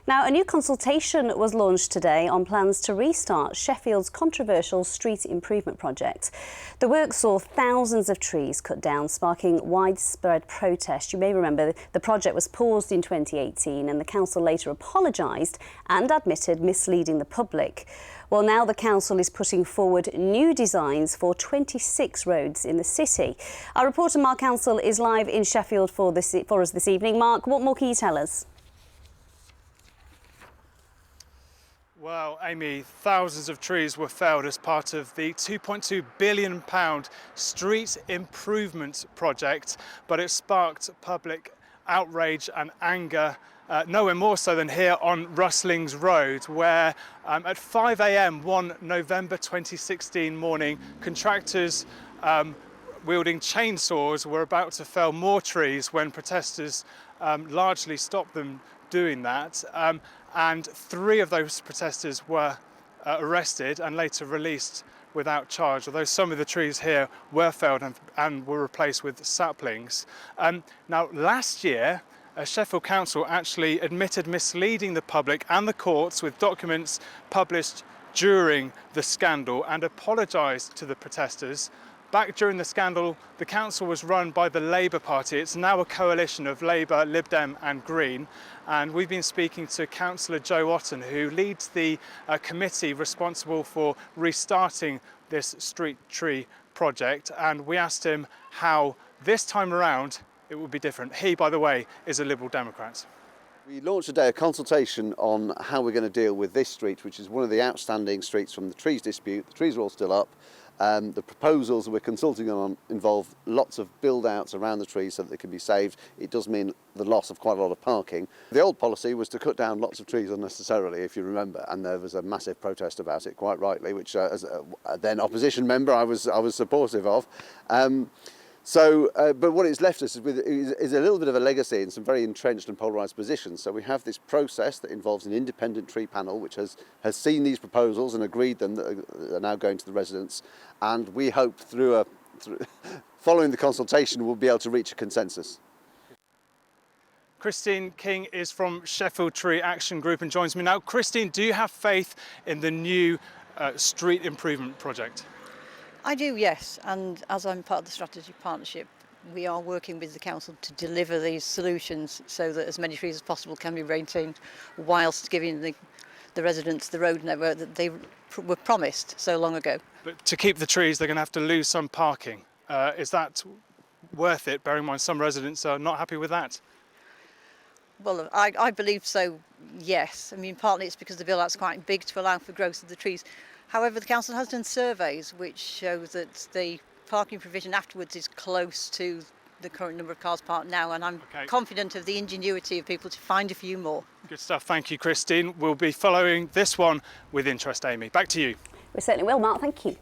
Now, a new consultation was launched today on plans to restart Sheffield's controversial street improvement project. The work saw thousands of trees cut down, sparking widespread protest. You may remember the project was paused in 2018 and the council later apologised and admitted misleading the public. Well, now the council is putting forward new designs for 26 roads in the city. Our reporter Mark Ansell is live in Sheffield for us this evening. Mark, what more can you tell us? Well, Amy, thousands of trees were felled as part of the £2.2 billion street improvement project, but it sparked public outrage and anger, nowhere more so than here on Rustlings Road, where at 5 a.m. one November 2016 morning, contractors wielding chainsaws were about to fell more trees when protesters largely stopped them doing that. And 3 of those protesters were arrested and later released without charge, although some of the trees here were felled and were replaced with saplings. Now, last year, Sheffield Council actually admitted misleading the public and the courts with documents published during the scandal and apologised to the protesters. Back during the scandal, the council was run by the Labour Party. It's now a coalition of Labour, Lib Dem and Green. And we've been speaking to Councillor Joe Otten, who leads the committee responsible for restarting this street tree project. And we asked him how this time around it would be different. He, by the way, is a Liberal Democrat. We launched today a consultation on how we're going to deal with this street, which is one of the outstanding streets from the Trees dispute. The trees are all still up. The proposals that we're consulting on involve lots of build-outs around the trees so that they can be saved. It does mean the loss of quite a lot of parking. The old policy was to cut down lots of trees unnecessarily, if you remember, and there was a massive protest about it, quite rightly, which as a then opposition member I was supportive of. But what it's left us with is a little bit of a legacy in some very entrenched and polarised positions. So we have this process that involves an independent tree panel which has seen these proposals and agreed them that are now going to the residents. And we hope through following the consultation we'll be able to reach a consensus. Christine King is from Sheffield Tree Action Group and joins me now. Christine, do you have faith in the new street improvement project? I do, yes, and as I'm part of the strategy partnership, we are working with the council to deliver these solutions so that as many trees as possible can be maintained whilst giving the residents the road network that they were promised so long ago. But to keep the trees, they're going to have to lose some parking. Is that worth it, bearing in mind some residents are not happy with that? Well, I believe so, yes. I mean, partly it's because the build-out's quite big to allow for growth of the trees. However, the council has done surveys which show that the parking provision afterwards is close to the current number of cars parked now, and I'm confident of the ingenuity of people to find a few more. Good stuff. Thank you, Christine. We'll be following this one with interest, Amy. Back to you. We certainly will, Mark. Thank you.